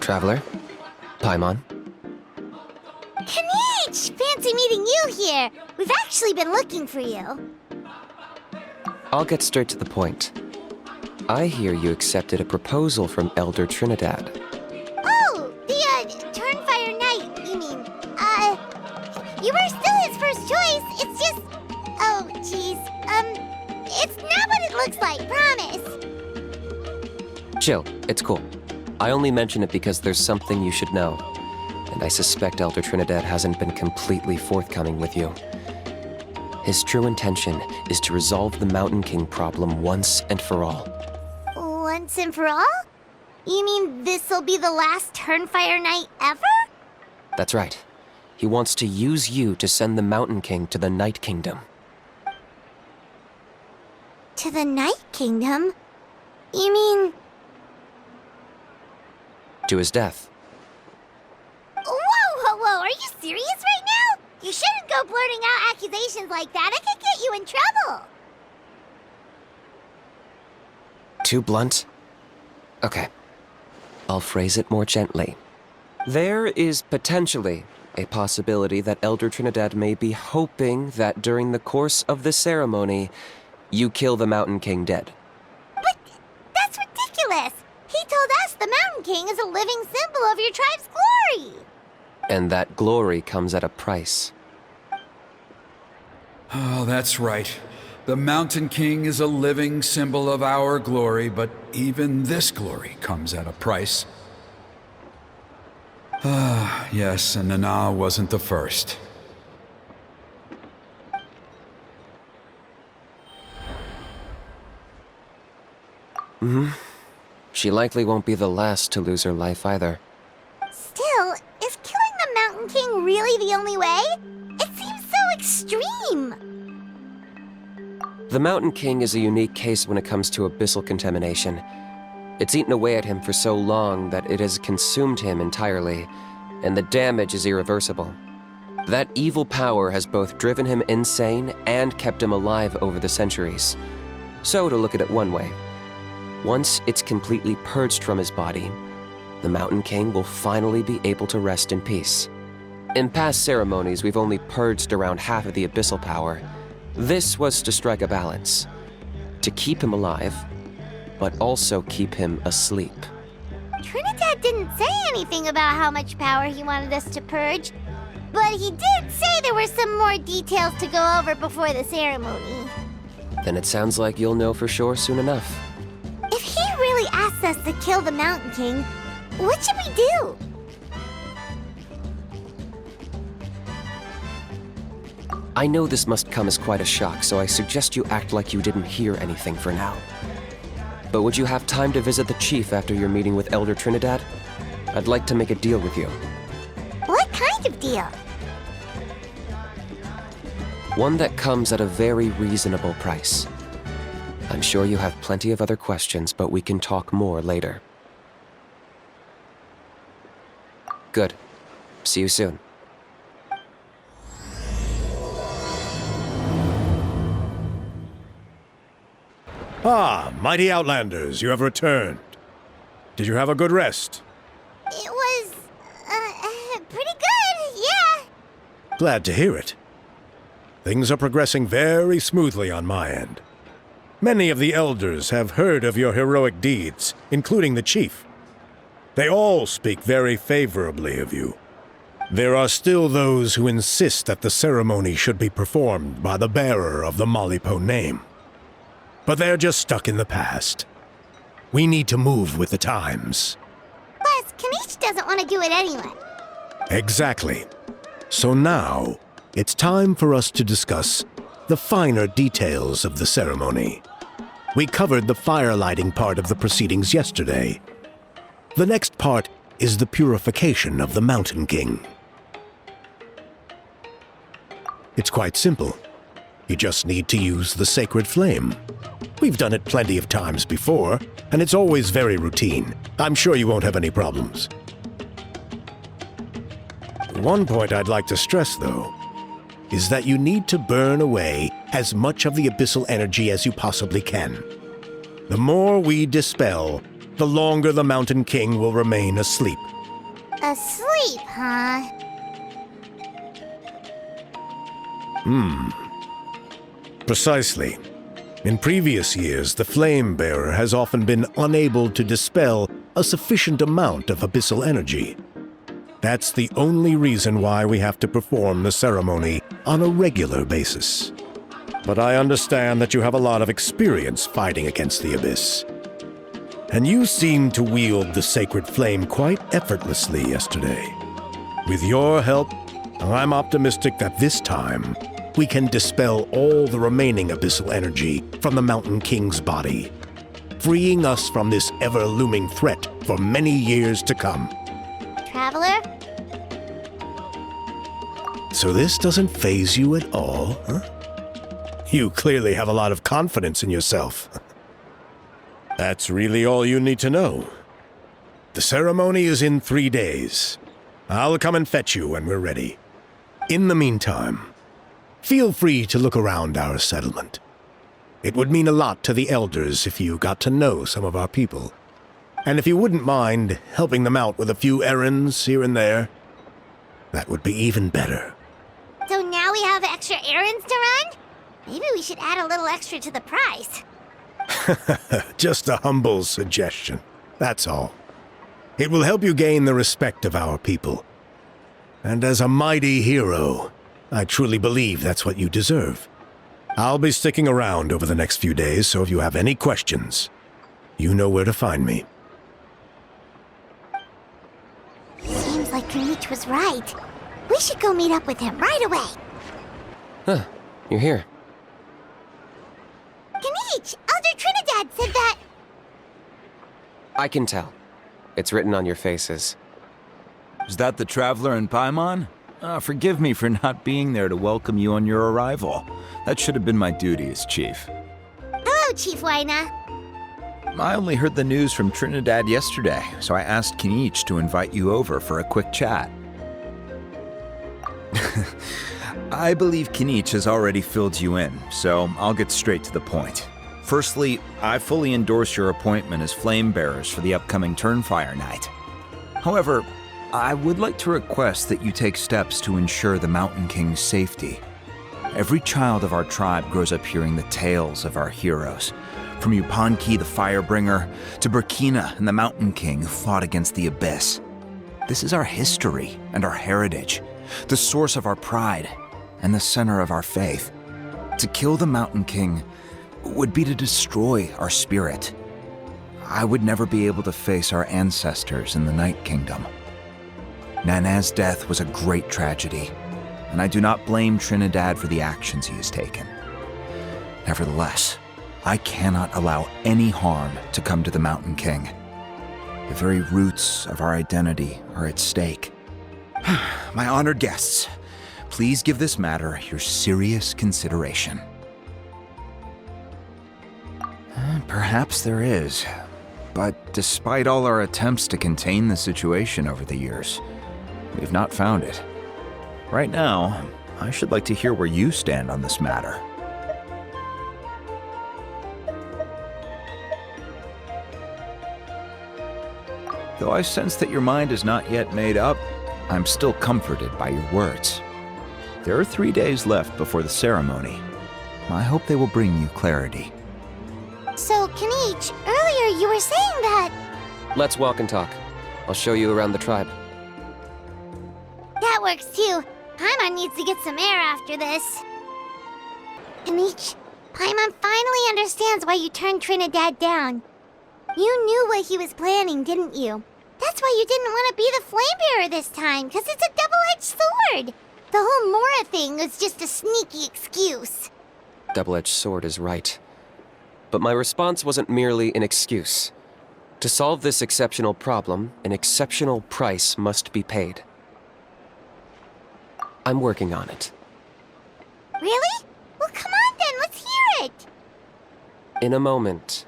Traveler? Paimon? Kinich! Fancy meeting you here. We've actually been looking for you. I'll get straight to the point. I hear you accepted a proposal from Elder Trinidad. Oh, the, Turnfire Knight, you mean. You were still his first choice. It's just... Oh, jeez. It's not what it looks like, promise. Chill, it's cool. I only mention it because there's something you should know. And I suspect Elder Trinidad hasn't been completely forthcoming with you. His true intention is to resolve the Mountain King problem once and for all. Once and for all? You mean this'll be the last Turnfire Knight ever? That's right. He wants to use you to send the Mountain King to the Night Kingdom. To the Night Kingdom? You mean... To his death. Whoa, are you serious right now? You shouldn't go blurting out accusations like that. It could get you in trouble. Too blunt? Okay. I'll phrase it more gently. There is potentially a possibility that Elder Trinidad may be hoping that during the course of the ceremony, you kill the Mountain King dead. But that's ridiculous. He told us the Mountain King is a living symbol of your tribe's glory. And that glory comes at a price. Oh, that's right. The Mountain King is a living symbol of our glory, but even this glory comes at a price. Ah, yes, and Nana wasn't the first. She likely won't be the last to lose her life either. Still, is killing the Mountain King really the only way? It seems so extreme. The Mountain King is a unique case when it comes to abyssal contamination. It's eaten away at him for so long that it has consumed him entirely, and the damage is irreversible. That evil power has both driven him insane and kept him alive over the centuries. So, to look at it one way, once it's completely purged from his body, the Mountain King will finally be able to rest in peace. In past ceremonies, we've only purged around half of the abyssal power. This was to strike a balance, to keep him alive, but also keep him asleep. Trinidad didn't say anything about how much power he wanted us to purge, but he did say there were some more details to go over before the ceremony. Then it sounds like you'll know for sure soon enough. If he really asks us to kill the Mountain King, what should we do? I know this must come as quite a shock, so I suggest you act like you didn't hear anything for now. But would you have time to visit the chief after your meeting with Elder Trinidad? I'd like to make a deal with you. What kind of deal? One that comes at a very reasonable price. I'm sure you have plenty of other questions, but we can talk more later. Good. See you soon. Ah, mighty Outlanders, you have returned. Did you have a good rest? It was, pretty good, yeah. Glad to hear it. Things are progressing very smoothly on my end. Many of the elders have heard of your heroic deeds, including the chief. They all speak very favorably of you. There are still those who insist that the ceremony should be performed by the bearer of the Malipo name. But they're just stuck in the past. We need to move with the times. Plus, Kinich doesn't want to do it anyway. Exactly. So now, it's time for us to discuss the finer details of the ceremony. We covered the fire lighting part of the proceedings yesterday. The next part is the purification of the Mountain King. It's quite simple. You just need to use the sacred flame. We've done it plenty of times before, and it's always very routine. I'm sure you won't have any problems. One point I'd like to stress, though, is that you need to burn away as much of the abyssal energy as you possibly can. The more we dispel, the longer the Mountain King will remain asleep, Asleep, huh? Precisely. In previous years, the Flame Bearer has often been unable to dispel a sufficient amount of abyssal energy. That's the only reason why we have to perform the ceremony on a regular basis. But I understand that you have a lot of experience fighting against the abyss. And you seemed to wield the sacred flame quite effortlessly yesterday. With your help, I'm optimistic that this time we can dispel all the remaining abyssal energy from the Mountain King's body, freeing us from this ever-looming threat for many years to come. Traveler? So this doesn't faze you at all, huh? You clearly have a lot of confidence in yourself. That's really all you need to know. The ceremony is in 3 days. I'll come and fetch you when we're ready. In the meantime, feel free to look around our settlement. It would mean a lot to the elders if you got to know some of our people. And if you wouldn't mind helping them out with a few errands here and there, that would be even better. So now we have extra errands to run? Maybe we should add a little extra to the price. Just a humble suggestion, that's all. It will help you gain the respect of our people. And as a mighty hero, I truly believe that's what you deserve. I'll be sticking around over the next few days, so if you have any questions, you know where to find me. Seems like Kinich was right. We should go meet up with him right away. Huh, you're here. Kinich, Elder Trinidad said that... I can tell. It's written on your faces. Is that the Traveler and Paimon? Forgive me for not being there to welcome you on your arrival. That should have been my duty as chief. Hello, Chief Waina. I only heard the news from Trinidad yesterday, so I asked Kinich to invite you over for a quick chat. I believe Kinich has already filled you in, so I'll get straight to the point. Firstly, I fully endorse your appointment as flame bearers for the upcoming Turnfire Night. However, I would like to request that you take steps to ensure the Mountain King's safety. Every child of our tribe grows up hearing the tales of our heroes, from Yupanqui the Firebringer to Burkina and the Mountain King who fought against the Abyss. This is our history and our heritage, the source of our pride and the center of our faith. To kill the Mountain King would be to destroy our spirit. I would never be able to face our ancestors in the Night Kingdom. Nana's death was a great tragedy, and I do not blame Trinidad for the actions he has taken. Nevertheless, I cannot allow any harm to come to the Mountain King. The very roots of our identity are at stake. My honored guests, please give this matter your serious consideration. Perhaps there is, but despite all our attempts to contain the situation over the years, we've not found it. Right now, I should like to hear where you stand on this matter. Though I sense that your mind is not yet made up, I'm still comforted by your words. There are 3 days left before the ceremony. I hope they will bring you clarity. So, Kinich, earlier you were saying that... Let's walk and talk. I'll show you around the tribe. That works too. Paimon needs to get some air after this. Kinich, Paimon finally understands why you turned Trinidad down. You knew what he was planning, didn't you? That's why you didn't want to be the flame bearer this time, because it's a double-edged sword. The whole Mora thing was just a sneaky excuse. Double-edged sword is right. But my response wasn't merely an excuse. To solve this exceptional problem, an exceptional price must be paid. I'm working on it. Really? Well, come on then, let's hear it. In a moment.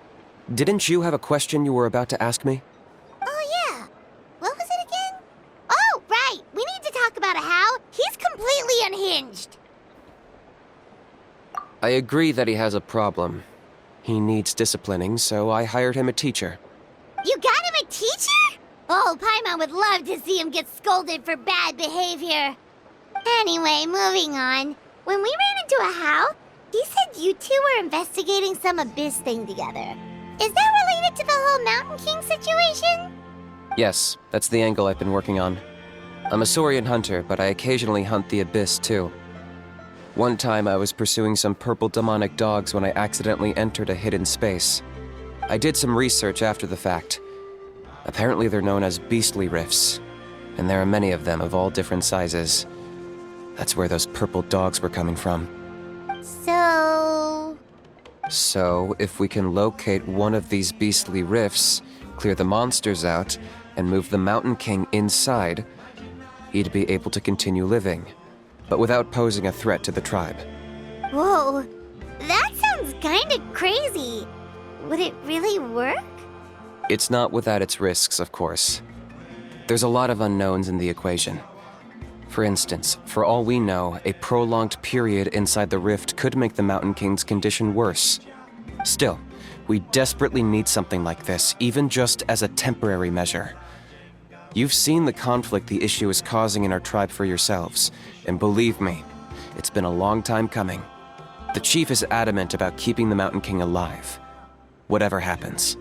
Didn't you have a question you were about to ask me? Oh, yeah. What was it again? Oh, right. We need to talk about how he's completely unhinged. I agree that he has a problem. He needs disciplining, so I hired him a teacher. You got him a teacher? Oh, Paimon would love to see him get scolded for bad behavior. Anyway, moving on. When we ran into a house, he said you two were investigating some abyss thing together. Is that related to the whole Mountain King situation? Yes, that's the angle I've been working on. I'm a Saurian hunter, but I occasionally hunt the abyss too. One time I was pursuing some purple demonic dogs when I accidentally entered a hidden space. I did some research after the fact. Apparently they're known as beastly rifts, and there are many of them of all different sizes. That's where those purple dogs were coming from. So, if we can locate one of these beastly rifts, clear the monsters out, and move the Mountain King inside, he'd be able to continue living, but without posing a threat to the tribe. Whoa, that sounds kinda crazy. Would it really work? It's not without its risks, of course. There's a lot of unknowns in the equation. For instance, for all we know, a prolonged period inside the rift could make the Mountain King's condition worse. Still, we desperately need something like this, even just as a temporary measure. You've seen the conflict the issue is causing in our tribe for yourselves, and believe me, it's been a long time coming. The chief is adamant about keeping the Mountain King alive, whatever happens.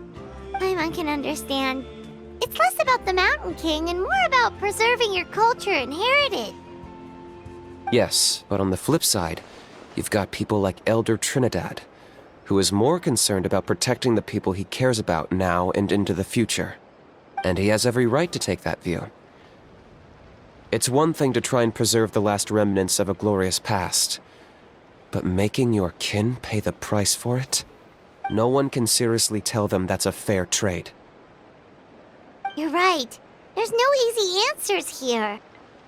Paimon can understand. It's less about the Mountain King and more about preserving your culture and heritage. Yes, but on the flip side, you've got people like Elder Trinidad, who is more concerned about protecting the people he cares about now and into the future. And he has every right to take that view. It's one thing to try and preserve the last remnants of a glorious past, but making your kin pay the price for it? No one can seriously tell them that's a fair trade. You're right. There's no easy answers here.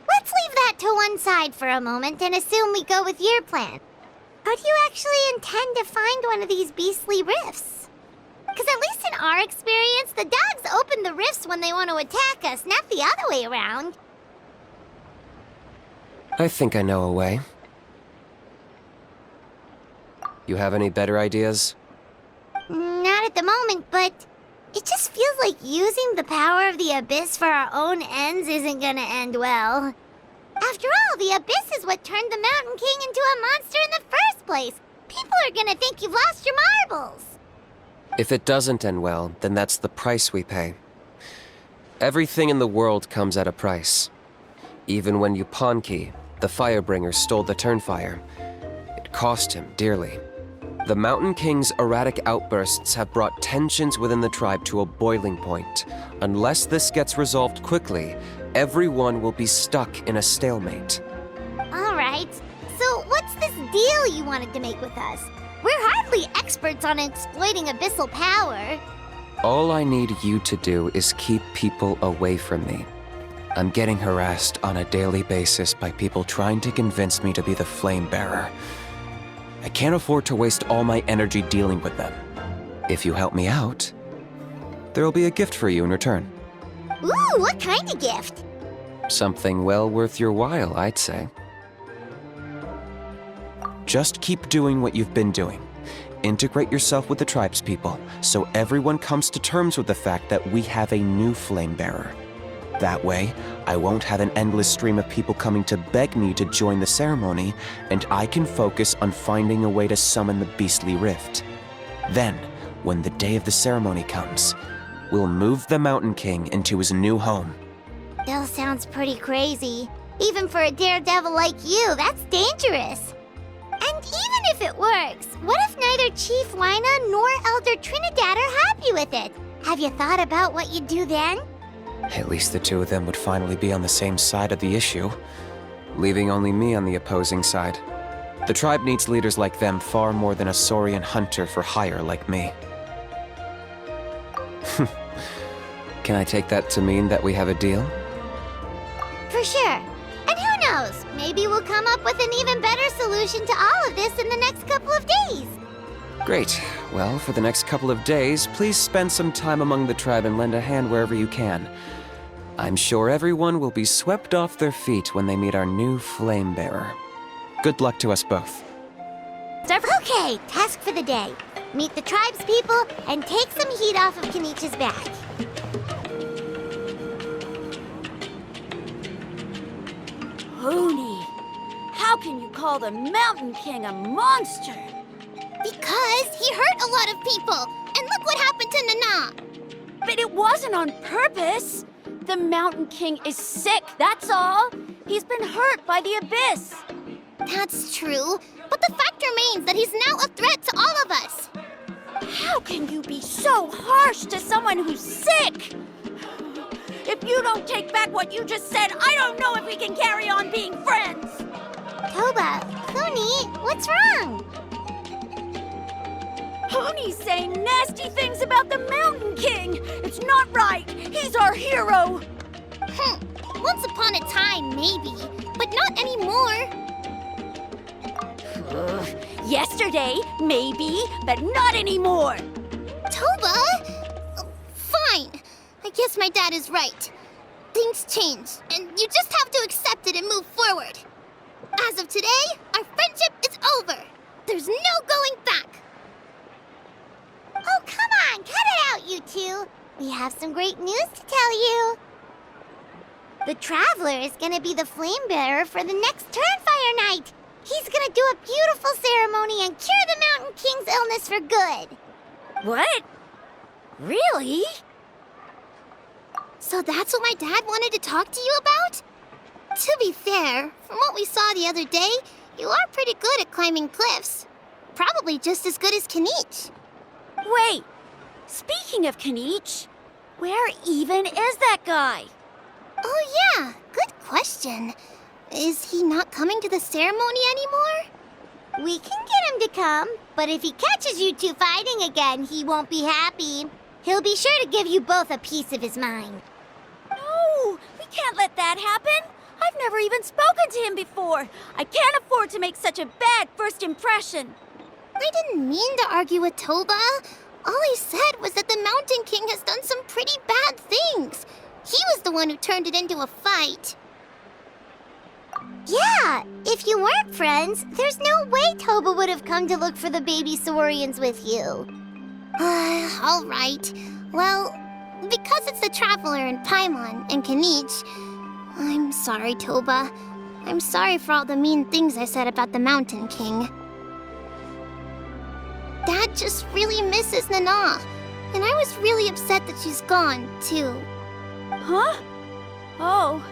Let's leave that to one side for a moment and assume we go with your plan. How do you actually intend to find one of these beastly rifts? Because at least in our experience, the dogs open the rifts when they want to attack us, not the other way around. I think I know a way. You have any better ideas? Not at the moment, but it just feels like using the power of the Abyss for our own ends isn't gonna end well. After all, the Abyss is what turned the Mountain King into a monster in the first place. People are gonna think you've lost your marbles. If it doesn't end well, then that's the price we pay. Everything in the world comes at a price. Even when Yupanqui, the Firebringer, stole the Turnfire, it cost him dearly. The Mountain King's erratic outbursts have brought tensions within the tribe to a boiling point. Unless this gets resolved quickly, everyone will be stuck in a stalemate. All right, so what's this deal you wanted to make with us? We're hardly experts on exploiting abyssal power. All I need you to do is keep people away from me. I'm getting harassed on a daily basis by people trying to convince me to be the Flame Bearer. I can't afford to waste all my energy dealing with them. If you help me out, there'll be a gift for you in return. Ooh, what kind of gift? Something well worth your while, I'd say. Just keep doing what you've been doing. Integrate yourself with the tribespeople, so everyone comes to terms with the fact that we have a new Flame Bearer. That way, I won't have an endless stream of people coming to beg me to join the ceremony, and I can focus on finding a way to summon the Beastly Rift. Then, when the day of the ceremony comes, we'll move the Mountain King into his new home. Still sounds pretty crazy. Even for a daredevil like you, that's dangerous. And even if it works, what if neither Chief Wyna nor Elder Trinidad are happy with it? Have you thought about what you'd do then? At least the two of them would finally be on the same side of the issue, leaving only me on the opposing side. The tribe needs leaders like them far more than a Saurian hunter for hire like me. Can I take that to mean that we have a deal? For sure. And who knows, maybe we'll come up with an even better solution to all of this in the next couple of days. Great. Well, for the next couple of days, please spend some time among the tribe and lend a hand wherever you can. I'm sure everyone will be swept off their feet when they meet our new Flame Bearer. Good luck to us both. Okay, task for the day. Meet the tribespeople and take some heat off of Kinich's back. Hoonie, how can you call the Mountain King a monster? Because he hurt a lot of people. And look what happened to Nana. But it wasn't on purpose. The Mountain King is sick, that's all. He's been hurt by the abyss. That's true. But the fact remains that he's now a threat to all of us. How can you be so harsh to someone who's sick? If you don't take back what you just said, I don't know if we can carry on being friends. Toba, Kuni, what's wrong? Hoonie's saying nasty things about the Mountain King. It's not right. He's our hero. Once upon a time, maybe. But not anymore. Yesterday, maybe, but not anymore. Toba? Fine. I guess my dad is right. Things change, and you just have to accept it and move forward. As of today, our friendship is over. There's no going back. Oh, come on, cut it out, you two. We have some great news to tell you. The Traveler is gonna be the flame bearer for the next Turnfire Night. He's gonna do a beautiful ceremony and cure the Mountain King's illness for good. What? Really? So that's what my dad wanted to talk to you about? To be fair, from what we saw the other day, you are pretty good at climbing cliffs. Probably just as good as Kinich. Wait, speaking of Kinich, where even is that guy? Oh yeah, good question. Is he not coming to the ceremony anymore? We can get him to come, but if he catches you two fighting again, he won't be happy. He'll be sure to give you both a piece of his mind. No, we can't let that happen. I've never even spoken to him before. I can't afford to make such a bad first impression. I didn't mean to argue with Toba. All I said was that the Mountain King has done some pretty bad things. He was the one who turned it into a fight. Yeah, if you weren't friends, there's no way Toba would have come to look for the baby Saurians with you. All right. Well, because it's the Traveler and Paimon and Kinich, I'm sorry, Toba. I'm sorry for all the mean things I said about the Mountain King. Dad just really misses Nana, and I was really upset that she's gone, too. Huh? Oh.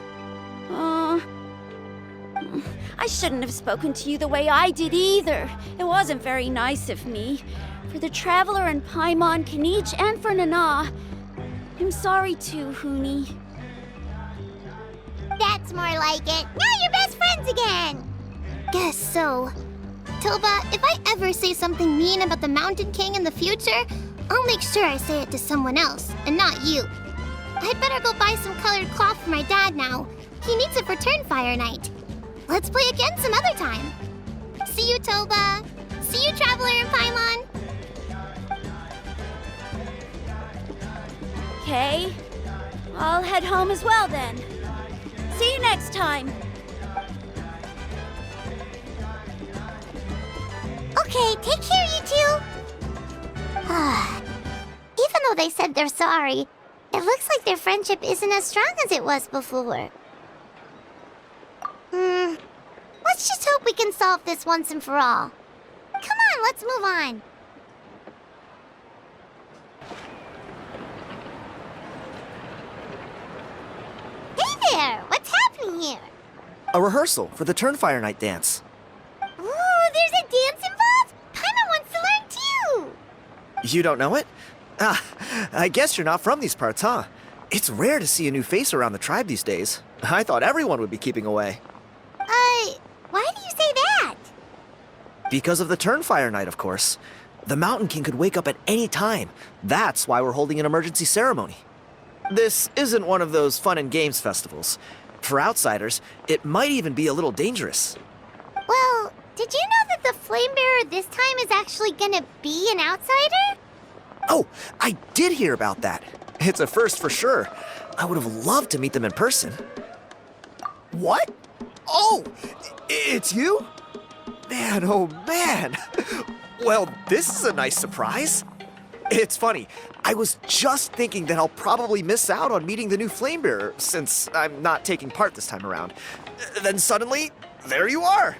I shouldn't have spoken to you the way I did either. It wasn't very nice of me. For the Traveler and Paimon, Kinich, and for Nana. I'm sorry too, Hoonie. That's more like it. Now you're best friends again! Guess so. Toba, if I ever say something mean about the Mountain King in the future, I'll make sure I say it to someone else, and not you. I'd better go buy some colored cloth for my dad now. He needs it for Turnfire Night. Let's play again some other time. See you, Toba. See you, Traveler and Paimon. Okay. I'll head home as well then. See you next time. Okay, take care, you two. Even though they said they're sorry, it looks like their friendship isn't as strong as it was before. Let's just hope we can solve this once and for all. Come on, let's move on. Hey there! What's happening here? A rehearsal for the Turnfire Night dance. Ooh, there's a dance involved? Paimon wants to learn too! You don't know it? Ah, I guess you're not from these parts, huh? It's rare to see a new face around the tribe these days. I thought everyone would be keeping away. Why do you say that? Because of the Turnfire Night, of course. The Mountain King could wake up at any time. That's why we're holding an emergency ceremony. This isn't one of those fun and games festivals. For outsiders, it might even be a little dangerous. Well, did you know that the Flame Bearer this time is actually gonna be an outsider? Oh, I did hear about that. It's a first for sure. I would have loved to meet them in person. What? Oh, it's you? Man, oh man. Well, this is a nice surprise. It's funny. I was just thinking that I'll probably miss out on meeting the new Flamebearer since I'm not taking part this time around. Then suddenly, there you are.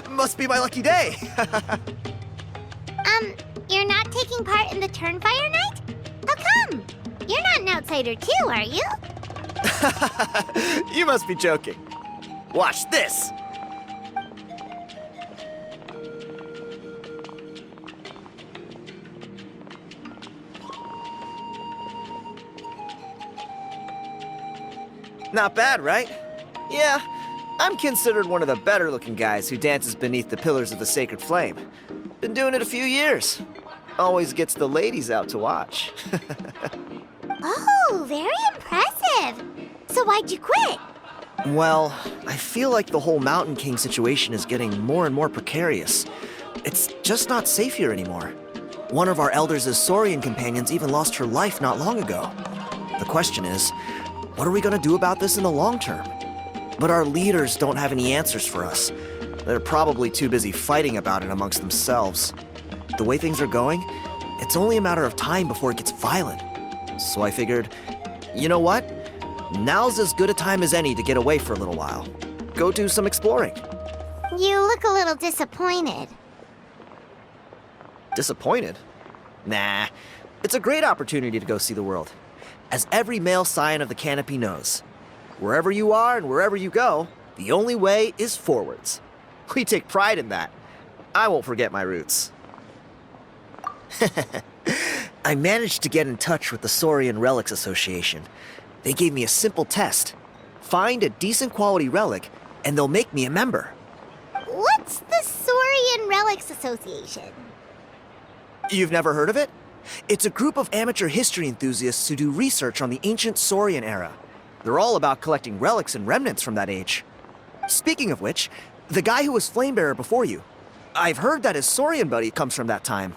Must be my lucky day. You're not taking part in the Turnfire Night? How come? You're not an outsider too, are you? You must be joking. Watch this. Not bad, right? Yeah, I'm considered one of the better looking guys who dances beneath the pillars of the sacred flame. Been doing it a few years. Always gets the ladies out to watch. Oh, very impressive. So why'd you quit? Well, I feel like the whole Mountain King situation is getting more and more precarious. It's just not safe here anymore. One of our elders' Saurian companions even lost her life not long ago. The question is, what are we gonna do about this in the long term? But our leaders don't have any answers for us. They're probably too busy fighting about it amongst themselves. The way things are going, it's only a matter of time before it gets violent. So I figured, you know what? Now's as good a time as any to get away for a little while. Go do some exploring. You look a little disappointed. Disappointed? Nah, it's a great opportunity to go see the world. As every male scion of the canopy knows, wherever you are and wherever you go, the only way is forwards. We take pride in that. I won't forget my roots. I managed to get in touch with the Saurian Relics Association. They gave me a simple test. Find a decent quality relic, and they'll make me a member. What's the Saurian Relics Association? You've never heard of it? It's a group of amateur history enthusiasts who do research on the ancient Saurian era. They're all about collecting relics and remnants from that age. Speaking of which, the guy who was Flamebearer before you, I've heard that his Saurian buddy comes from that time.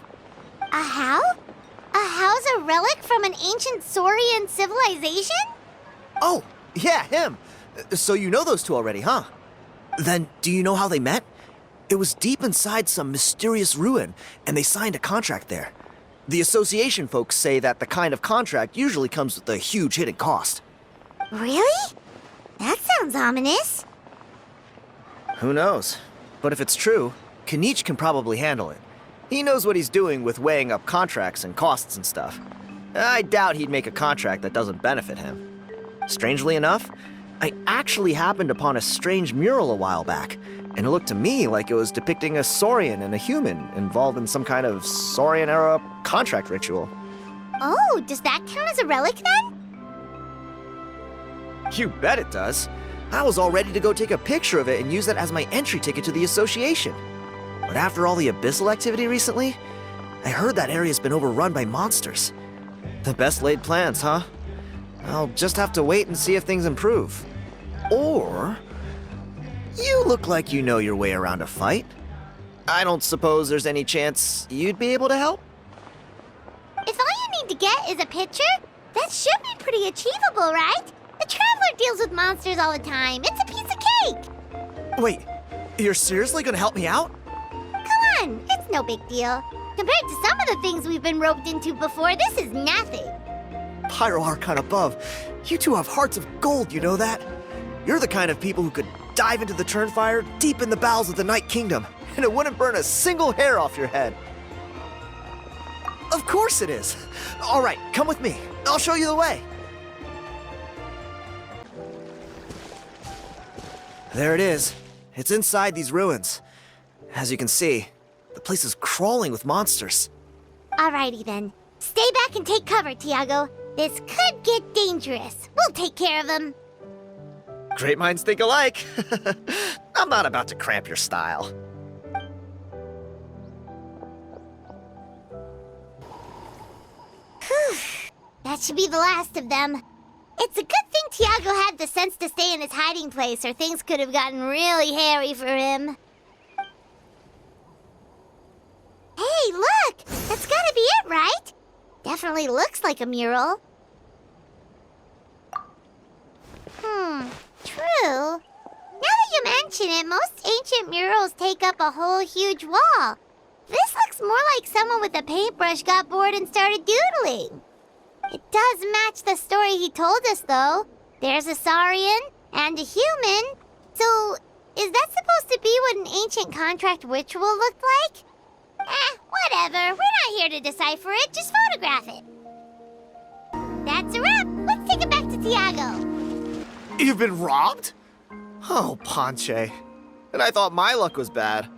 A how? A how's a relic from an ancient Saurian civilization? Oh, yeah, him. So you know those two already, huh? Then, do you know how they met? It was deep inside some mysterious ruin, and they signed a contract there. The association folks say that the kind of contract usually comes with a huge hidden cost. Really? That sounds ominous. Who knows? But if it's true, Kinich can probably handle it. He knows what he's doing with weighing up contracts and costs and stuff. I doubt he'd make a contract that doesn't benefit him. Strangely enough, I actually happened upon a strange mural a while back, and it looked to me like it was depicting a Saurian and a human involved in some kind of Saurian-era contract ritual. Oh, does that count as a relic then? You bet it does. I was all ready to go take a picture of it and use that as my entry ticket to the association. But after all the abyssal activity recently, I heard that area's been overrun by monsters. The best laid plans, huh? I'll just have to wait and see if things improve. Or... you look like you know your way around a fight. I don't suppose there's any chance you'd be able to help? If all you need to get is a picture, that should be pretty achievable, right? The Traveler deals with monsters all the time. It's a piece of cake. Wait, you're seriously gonna help me out? Come on, it's no big deal. Compared to some of the things we've been roped into before, this is nothing. Pyro Archon above, you two have hearts of gold, you know that? You're the kind of people who could dive into the Turnfire deep in the bowels of the Night Kingdom, and it wouldn't burn a single hair off your head. Of course it is. All right, come with me. I'll show you the way. There it is. It's inside these ruins. As you can see, the place is crawling with monsters. Alrighty then. Stay back and take cover, Tiago. This could get dangerous. We'll take care of them. Great minds think alike. I'm not about to cramp your style. That should be the last of them. It's a good thing Tiago had the sense to stay in his hiding place, or things could have gotten really hairy for him. Hey, look! That's gotta be it, right? Definitely looks like a mural. True. Now that you mention it, most ancient murals take up a whole huge wall. This looks more like someone with a paintbrush got bored and started doodling. It does match the story he told us, though. There's a Saurian and a human. So, is that supposed to be what an ancient contract ritual looked like? Whatever. We're not here to decipher it. Just photograph it. That's a wrap. Let's take it back to Tiago. You've been robbed? Oh, Ponche. And I thought my luck was bad.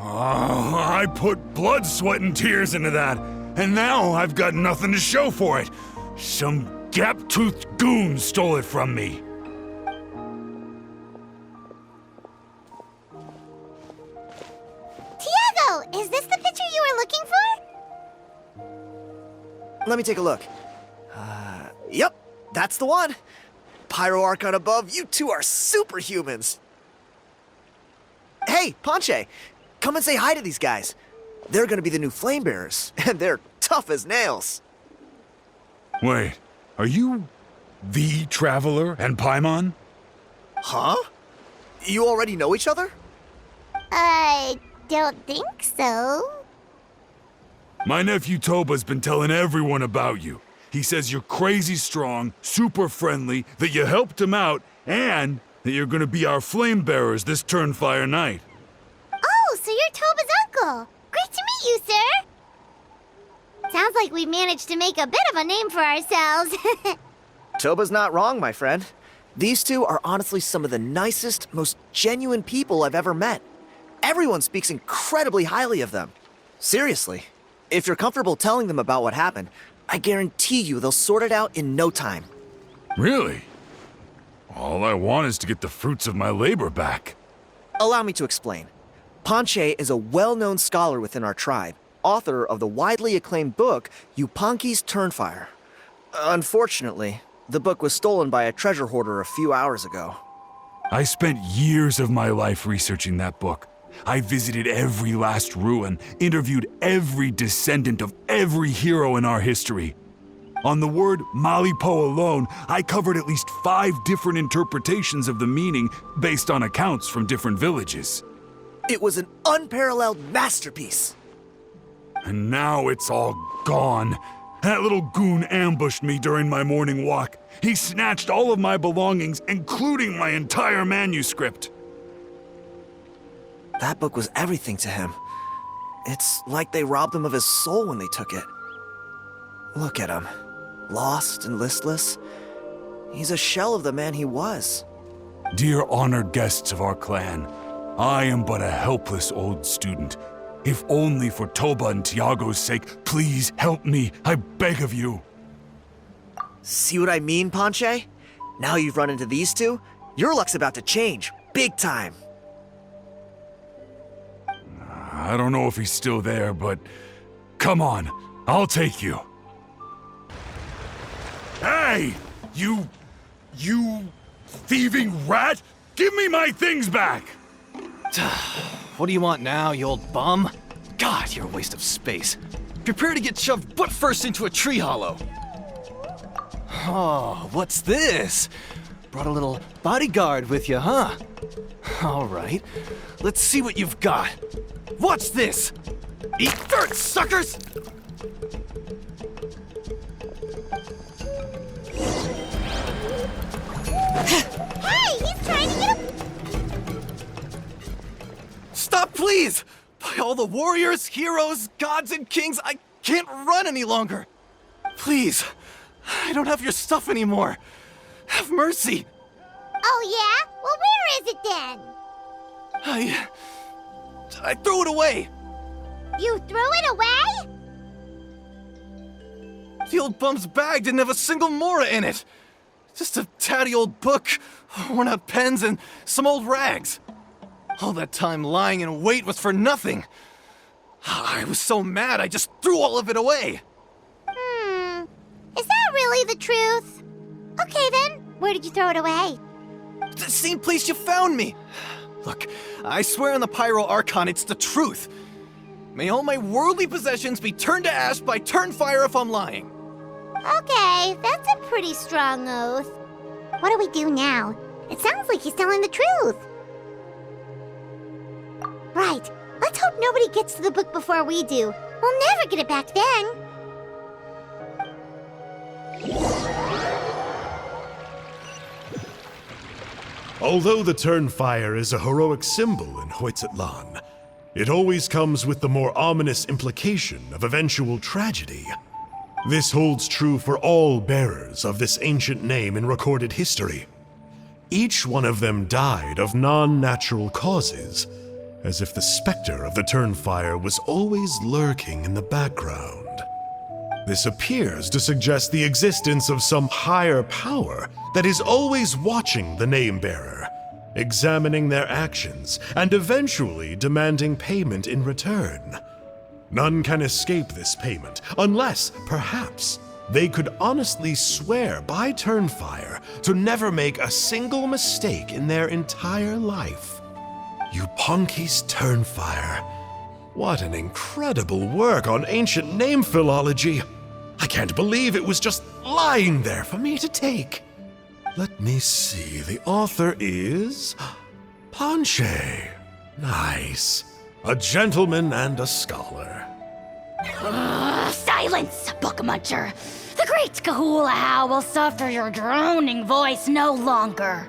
Oh, I put blood, sweat, and tears into that, and now I've got nothing to show for it. Some gap-toothed goon stole it from me. Tiago, is this the picture you were looking for? Let me take a look. Yep, that's the one. Pyro Archon above, you two are superhumans. Hey, Ponche, come and say hi to these guys. They're gonna be the new flame bearers, and they're tough as nails. Wait, are you the Traveler and Paimon? Huh? You already know each other? I don't think so. My nephew Toba's been telling everyone about you. He says you're crazy strong, super friendly, that you helped him out, and that you're gonna be our flame bearers this Turnfire night. Oh, so you're Toba's uncle. Great to meet you, sir. Sounds like we managed to make a bit of a name for ourselves. Toba's not wrong, my friend. These two are honestly some of the nicest, most genuine people I've ever met. Everyone speaks incredibly highly of them. Seriously, if you're comfortable telling them about what happened, I guarantee you they'll sort it out in no time. Really? All I want is to get the fruits of my labor back. Allow me to explain. Ponche is a well-known scholar within our tribe, author of the widely acclaimed book, Yupanqui's Turnfire. Unfortunately, the book was stolen by a treasure hoarder a few hours ago. I spent years of my life researching that book. I visited every last ruin, interviewed every descendant of every hero in our history. On the word Malipo alone, I covered at least 5 different interpretations of the meaning based on accounts from different villages. It was an unparalleled masterpiece. And now it's all gone. That little goon ambushed me during my morning walk. He snatched all of my belongings, including my entire manuscript. That book was everything to him. It's like they robbed him of his soul when they took it. Look at him. Lost and listless. He's a shell of the man he was. Dear honored guests of our clan, I am but a helpless old student. If only for Toba and Tiago's sake, please help me, I beg of you. See what I mean, Ponche? Now you've run into these two, your luck's about to change, big time. I don't know if he's still there, but come on, I'll take you. Hey! You thieving rat! Give me my things back! What do you want now, you old bum? God, you're a waste of space. Prepare to get shoved butt first into a tree hollow. Oh, what's this? Brought a little bodyguard with you, huh? All right, let's see what you've got. What's this? Eat dirt, suckers! Hey, he's trying to get a... Stop, please! By all the warriors, heroes, gods, and kings, I can't run any longer. Please, I don't have your stuff anymore. Have mercy. Oh, yeah? Well, where is it then? I threw it away. You threw it away? The old bum's bag didn't have a single mora in it. Just a tatty old book, worn out pens, and some old rags. All that time lying in wait was for nothing. I was so mad I just threw all of it away. Is that really the truth? Okay then, where did you throw it away? The same place you found me. Look, I swear on the Pyro Archon it's the truth. May all my worldly possessions be turned to ash by Turnfire if I'm lying. Okay, that's a pretty strong oath. What do we do now? It sounds like he's telling the truth. Right, let's hope Nobody gets to the book before we do. We'll never get it back then. Although the Turnfire is a heroic symbol in Hoytzatlan, it always comes with the more ominous implication of eventual tragedy. This holds true for all bearers of this ancient name in recorded history. Each one of them died of non-natural causes, as if the specter of the Turnfire was always lurking in the background. This appears to suggest the existence of some higher power that is always watching the name-bearer, examining their actions, and eventually demanding payment in return. None can escape this payment, unless, perhaps, they could honestly swear by Turnfire to never make a single mistake in their entire life. Yupanqui's Turnfire. What an incredible work on ancient name philology. I can't believe it was just lying there for me to take. Let me see, the author is Panche. Nice. A gentleman and a scholar. Silence, book muncher. The great Kahula will suffer your droning voice no longer.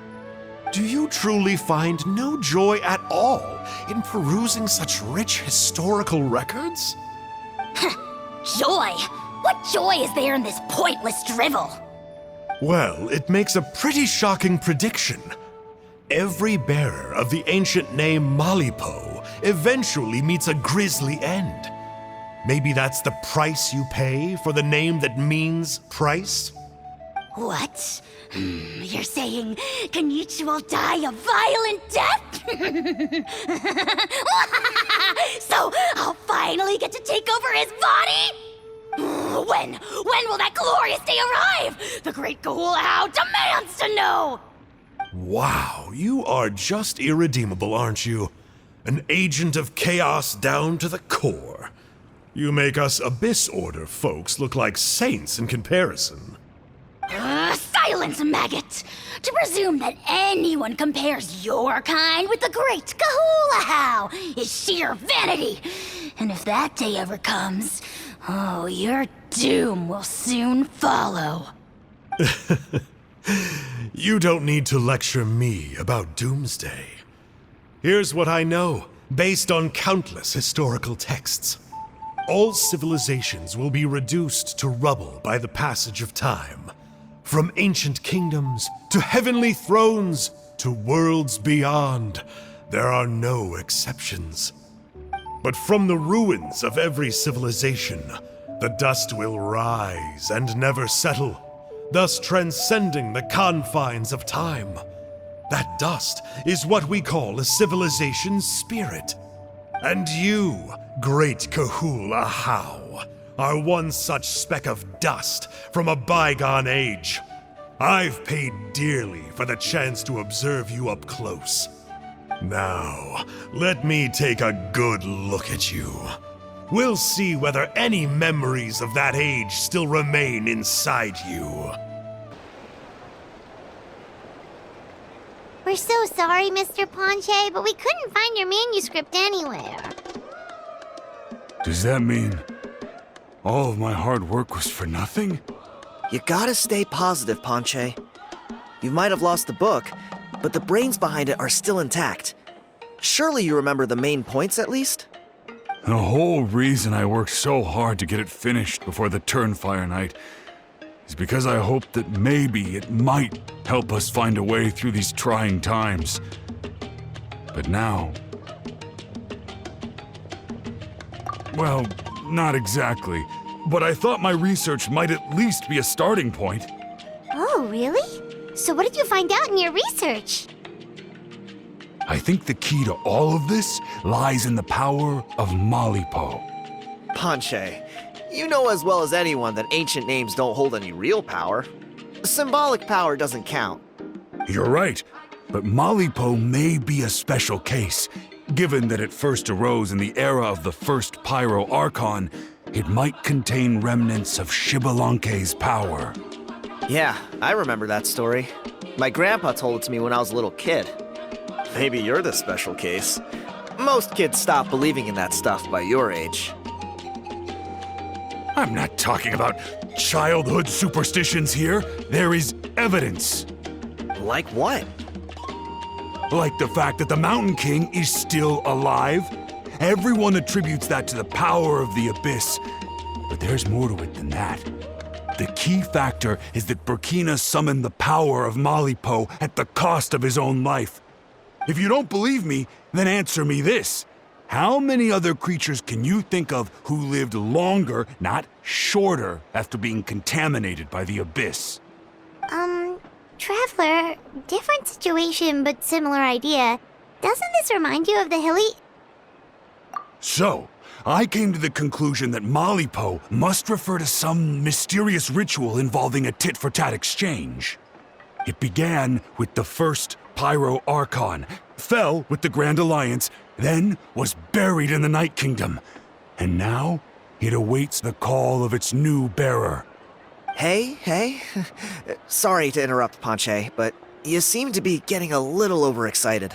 Do you truly find no joy at all in perusing such rich historical records? Joy? What joy is there in this pointless drivel? Well, it makes a pretty shocking prediction. Every bearer of the ancient name Malipo eventually meets a grisly end. Maybe that's the price you pay for the name that means price? What? You're saying Kinich will die a violent death? So I'll finally get to take over his body? When will that glorious day arrive? The great Kahula demands to know! Wow, you are just irredeemable, aren't you? An agent of chaos down to the core. You make us Abyss Order folks look like saints in comparison. Silence, maggot! To presume that anyone compares your kind with the great Kahula is sheer vanity. And if that day ever comes, oh, your doom will soon follow. You don't need to lecture me about Doomsday. Here's what I know, based on countless historical texts. All civilizations will be reduced to rubble by the passage of time. From ancient kingdoms, to heavenly thrones, to worlds beyond, there are no exceptions. But from the ruins of every civilization, the dust will rise and never settle, thus transcending the confines of time. That dust is what we call a civilization's spirit. And you, great Kahula How, are one such speck of dust from a bygone age. I've paid dearly for the chance to observe you up close. Now, let me take a good look at you. We'll see whether any memories of that age still remain inside you. We're so sorry, Mr. Panche, but we couldn't find your manuscript anywhere. Does that mean all of my hard work was for nothing? You gotta stay positive, Panche. You might have lost the book, but the brains behind it are still intact. Surely you remember the main points at least? The whole reason I worked so hard to get it finished before the Turnfire night is because I hoped that maybe it might help us find a way through these trying times. But now... well, not exactly. But I thought my research might at least be a starting point. Oh, really? So what did you find out in your research? I think the key to all of this lies in the power of Malipo. Panche, you know as well as anyone that ancient names don't hold any real power. Symbolic power doesn't count. You're right, but Malipo may be a special case. Given that it first arose in the era of the first Pyro Archon, it might contain remnants of Shibalanke's power. Yeah, I remember that story. My grandpa told it to me when I was a little kid. Maybe you're the special case. Most kids stop believing in that stuff by your age. I'm not talking about childhood superstitions here. There is evidence. Like what? Like the fact that the Mountain King is still alive. Everyone attributes that to the power of the Abyss. But there's more to it than that. The key factor is that Burkina summoned the power of Malipo at the cost of his own life. If you don't believe me, then answer me this. How many other creatures can you think of who lived longer, not shorter, after being contaminated by the Abyss? Traveler, different situation but similar idea. Doesn't this remind you of the hilly... So, I came to the conclusion that Malipo must refer to some mysterious ritual involving a tit-for-tat exchange. It began with the first Pyro Archon, fell with the Grand Alliance, then was buried in the Night Kingdom. And now, it awaits the call of its new bearer. Hey. Sorry to interrupt, Ponche, but you seem to be getting a little overexcited.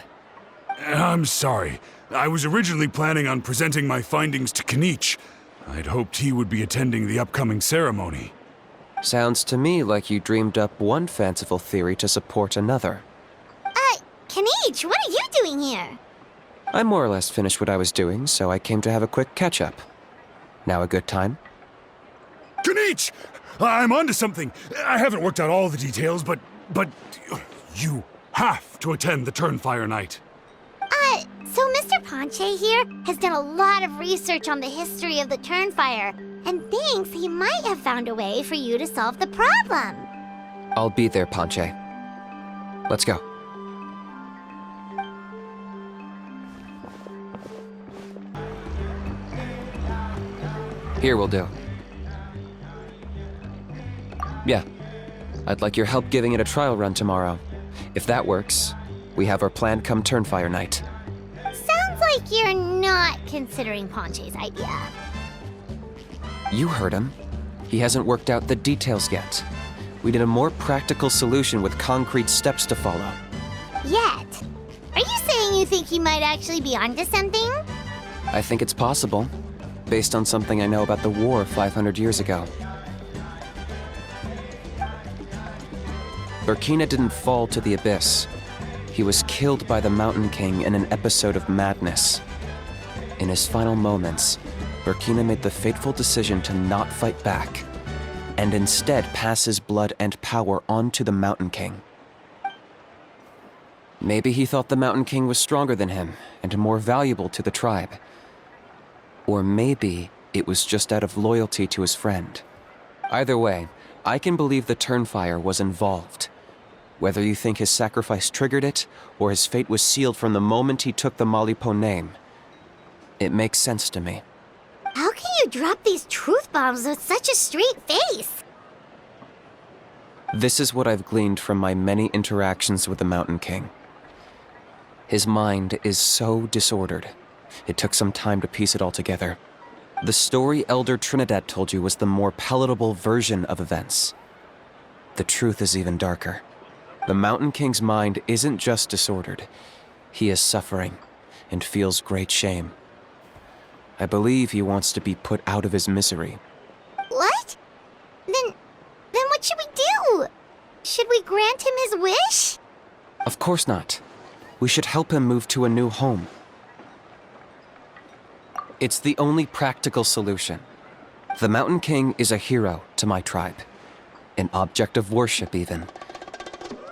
I'm sorry. I was originally planning on presenting my findings to Kinich. I'd hoped he would be attending the upcoming ceremony. Sounds to me like you dreamed up one fanciful theory to support another. Kinich, what are you doing here? I more or less finished what I was doing, so I came to have a quick catch-up. Now a good time? Kinich! I'm onto something. I haven't worked out all the details, but you have to attend the Turnfire Night. So Mr. Ponche here has done a lot of research on the history of the Turnfire, and thinks he might have found a way for you to solve the problem. I'll be there, Ponche. Let's go. Here will do. Yeah. I'd like your help giving it a trial run tomorrow. If that works, we have our plan come Turnfire Night. Sounds like you're not considering Ponche's idea. You heard him. He hasn't worked out the details yet. We need a more practical solution with concrete steps to follow. Yet? Are you saying you think he might actually be onto something? I think it's possible, based on something I know about the war 500 years ago. Burkina didn't fall to the Abyss. He was killed by the Mountain King in an episode of madness. In his final moments, Burkina made the fateful decision to not fight back, and instead pass his blood and power on to the Mountain King. Maybe he thought the Mountain King was stronger than him and more valuable to the tribe. Or maybe it was just out of loyalty to his friend. Either way, I can believe the Turnfire was involved. Whether you think his sacrifice triggered it, or his fate was sealed from the moment he took the Malipo name, it makes sense to me. How can you drop these truth bombs with such a straight face? This is what I've gleaned from my many interactions with the Mountain King. His mind is so disordered. It took some time to piece it all together. The story Elder Trinidad told you was the more palatable version of events. The truth is even darker. The Mountain King's mind isn't just disordered. He is suffering and feels great shame. I believe he wants to be put out of his misery. What? Then what should we do? Should we grant him his wish? Of course not. We should help him move to a new home. It's the only practical solution. The Mountain King is a hero to my tribe. An object of worship, even.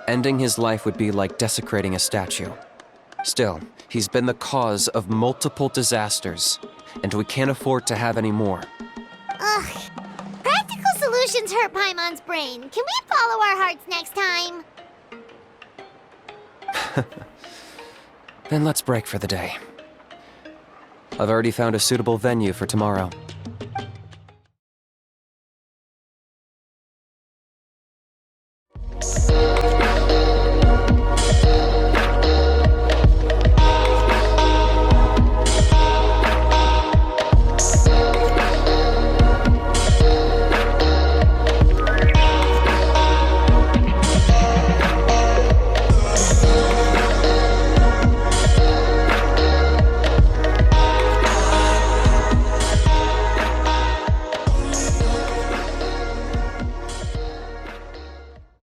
Ending his life would be like desecrating a statue. Still, he's been the cause of multiple disasters, and we can't afford to have any more. Ugh. Practical solutions hurt Paimon's brain. Can we follow our hearts next time? Then let's break for the day. I've already found a suitable venue for tomorrow.